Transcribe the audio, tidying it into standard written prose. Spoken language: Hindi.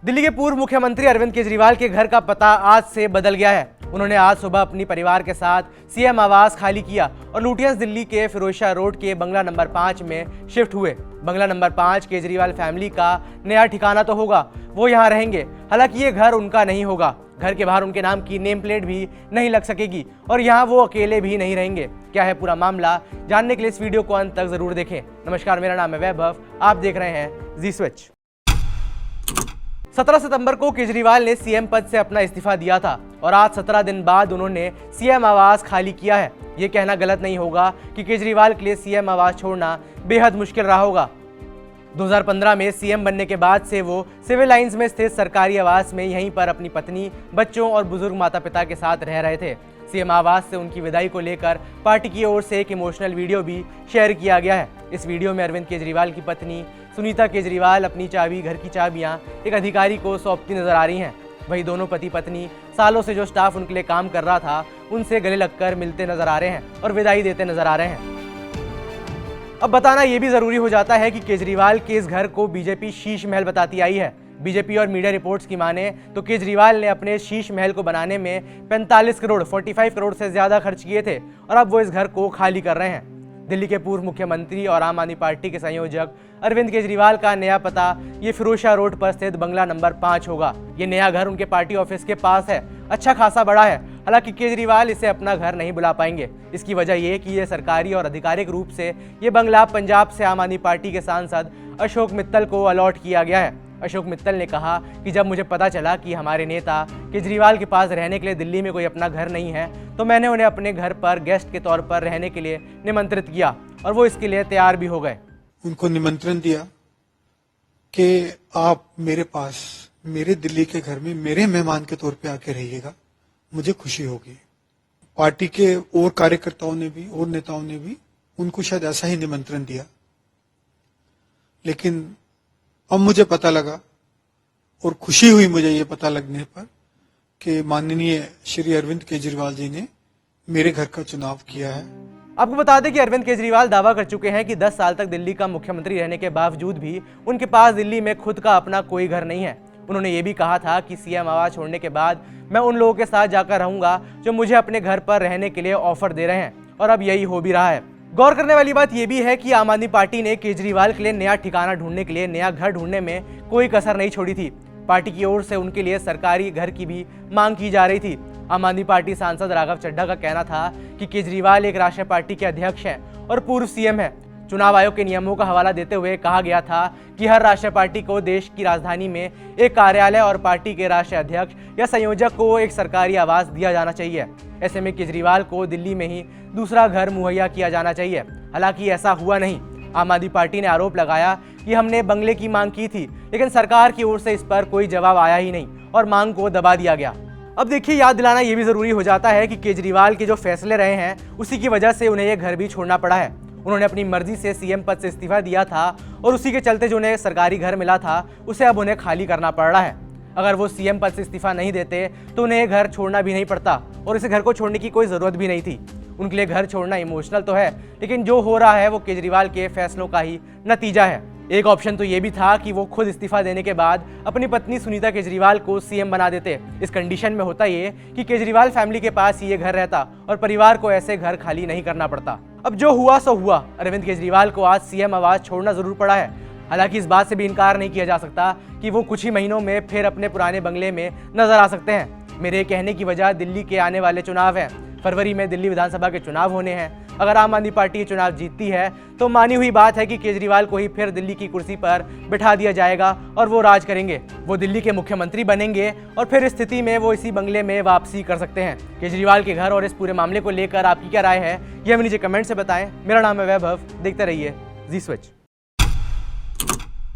दिल्ली के पूर्व मुख्यमंत्री अरविंद केजरीवाल के घर का पता आज से बदल गया है। उन्होंने आज सुबह अपनी परिवार के साथ सीएम आवास खाली किया और लुटियंस दिल्ली के फिरोजशाह रोड के बंगला नंबर 5 में शिफ्ट हुए। बंगला नंबर 5 केजरीवाल फैमिली का नया ठिकाना तो होगा, वो यहाँ रहेंगे। हालांकि ये घर उनका नहीं होगा। घर के बाहर उनके नाम की नेम प्लेट भी नहीं लग सकेगी और यहाँ वो अकेले भी नहीं रहेंगे। क्या है पूरा मामला, जानने के लिए इस वीडियो को अंत तक जरूर देखें। नमस्कार, मेरा नाम है वैभव, आप देख रहे हैं जी स्विच। 17 सितंबर को केजरीवाल ने सीएम पद से अपना इस्तीफा दिया था और आज 17 दिन बाद उन्होंने सीएम आवास खाली किया है। ये कहना गलत नहीं होगा कि केजरीवाल के लिए सीएम आवास छोड़ना बेहद मुश्किल रहा होगा। 2015 में सीएम बनने के बाद से वो सिविल लाइंस में स्थित सरकारी आवास में यहीं पर अपनी पत्नी, बच्चों और बुजुर्ग माता पिता के साथ रह रहे थे। सीएम आवास से उनकी विदाई को लेकर पार्टी की ओर से एक इमोशनल वीडियो भी शेयर किया गया है। इस वीडियो में अरविंद केजरीवाल की पत्नी सुनीता केजरीवाल अपनी चाबी, घर की चाबियां एक अधिकारी को सौंपती नजर आ रही हैं। वहीं दोनों पति पत्नी सालों से जो स्टाफ उनके लिए काम कर रहा था, उनसे गले लगकर मिलते नजर आ रहे हैं और विदाई देते नजर आ रहे हैं। अब बताना यह भी जरूरी हो जाता है कि केजरीवाल के इस घर को बीजेपी शीश महल बताती आई है। बीजेपी और मीडिया रिपोर्ट्स की माने तो केजरीवाल ने अपने शीश महल को बनाने में 45 करोड़ से ज्यादा खर्च किए थे और अब वो इस घर को खाली कर रहे हैं। दिल्ली के पूर्व मुख्यमंत्री और आम आदमी पार्टी के संयोजक अरविंद केजरीवाल का नया पता ये फिरोजशाह रोड पर स्थित बंगला नंबर 5 होगा। ये नया घर उनके पार्टी ऑफिस के पास है, अच्छा खासा बड़ा है। हालांकि केजरीवाल इसे अपना घर नहीं बुला पाएंगे। इसकी वजह ये कि ये सरकारी और आधिकारिक रूप से ये बंगला पंजाब से आम आदमी पार्टी के सांसद अशोक मित्तल को अलॉट किया गया है। अशोक मित्तल ने कहा कि जब मुझे पता चला कि हमारे नेता केजरीवाल के पास रहने के लिए दिल्ली में कोई अपना घर नहीं है, तो मैंने उन्हें अपने घर पर गेस्ट के तौर पर रहने के लिए निमंत्रित किया और वो इसके लिए तैयार भी हो गए। उनको निमंत्रण दिया कि आप मेरे पास, मेरे दिल्ली के घर में मेरे मेहमान के तौर पे आके रहिएगा, मुझे खुशी होगी। पार्टी के और कार्यकर्ताओं ने भी और नेताओं ने भी उनको शायद ऐसा ही निमंत्रण दिया, लेकिन अब मुझे पता लगा और खुशी हुई मुझे ये पता लगने पर कि माननीय श्री अरविंद केजरीवाल जी ने मेरे घर का चुनाव किया है। आपको बता दें कि अरविंद केजरीवाल दावा कर चुके हैं कि 10 साल तक दिल्ली का मुख्यमंत्री रहने के बावजूद भी उनके पास दिल्ली में खुद का अपना कोई घर नहीं है। उन्होंने ये भी कहा था कि सीएम आवास छोड़ने के बाद मैं उन लोगों के साथ जाकर रहूंगा जो मुझे अपने घर पर रहने के लिए ऑफर दे रहे हैं, और अब यही हो भी रहा है। गौर करने वाली बात यह भी है कि आम आदमी पार्टी ने केजरीवाल के लिए नया ठिकाना ढूंढने के लिए, नया घर ढूंढने में कोई कसर नहीं छोड़ी थी। पार्टी की ओर से उनके लिए सरकारी घर की भी मांग की जा रही थी। आम आदमी पार्टी सांसद राघव चड्ढा का कहना था कि केजरीवाल एक राष्ट्रीय पार्टी के अध्यक्ष हैं और पूर्व सीएम है। चुनाव आयोग के नियमों का हवाला देते हुए कहा गया था कि हर राष्ट्रीय पार्टी को देश की राजधानी में एक कार्यालय और पार्टी के राष्ट्रीय अध्यक्ष या संयोजक को एक सरकारी आवास दिया जाना चाहिए। ऐसे में केजरीवाल को दिल्ली में ही दूसरा घर मुहैया किया जाना चाहिए। हालांकि ऐसा हुआ नहीं। आम आदमी पार्टी ने आरोप लगाया कि हमने बंगले की मांग की थी, लेकिन सरकार की ओर से इस पर कोई जवाब आया ही नहीं और मांग को दबा दिया गया। अब देखिए, याद दिलाना ये भी जरूरी हो जाता है कि केजरीवाल के जो फैसले रहे हैं, उसी की वजह से उन्हें यह घर भी छोड़ना पड़ा है। उन्होंने अपनी मर्जी से सीएम पद से इस्तीफा दिया था और उसी के चलते जो उन्हें सरकारी घर मिला था, उसे अब उन्हें खाली करना पड़ रहा है। अगर वो सीएम पद से इस्तीफा नहीं देते तो उन्हें ये घर छोड़ना भी नहीं पड़ता और इस घर को छोड़ने की कोई ज़रूरत भी नहीं थी। उनके लिए घर छोड़ना इमोशनल तो है, लेकिन जो हो रहा है वो केजरीवाल के फैसलों का ही नतीजा है। एक ऑप्शन तो ये भी था कि वो खुद इस्तीफा देने के बाद अपनी पत्नी सुनीता केजरीवाल को सीएम बना देते। इस कंडीशन में होता ये कि केजरीवाल फैमिली के पास ही ये घर रहता और परिवार को ऐसे घर खाली नहीं करना पड़ता। अब जो हुआ सो हुआ। अरविंद केजरीवाल को आज सीएम आवास छोड़ना जरूर पड़ा है। हालांकि इस बात से भी इनकार नहीं किया जा सकता कि वो कुछ ही महीनों में फिर अपने पुराने बंगले में नजर आ सकते हैं। मेरे कहने की वजह दिल्ली के आने वाले चुनाव हैं। फरवरी में दिल्ली विधानसभा के चुनाव होने हैं। अगर आम आदमी पार्टी ये चुनाव जीतती है तो मानी हुई बात है कि केजरीवाल को ही फिर दिल्ली की कुर्सी पर बिठा दिया जाएगा और वो राज करेंगे। वो दिल्ली के मुख्यमंत्री बनेंगे और फिर इस स्थिति में वो इसी बंगले में वापसी कर सकते हैं। केजरीवाल के घर और इस पूरे मामले को लेकर आपकी क्या राय है, ये हमें नीचे कमेंट से बताएं। मेरा नाम है वैभव, देखते रहिए जी स्विच।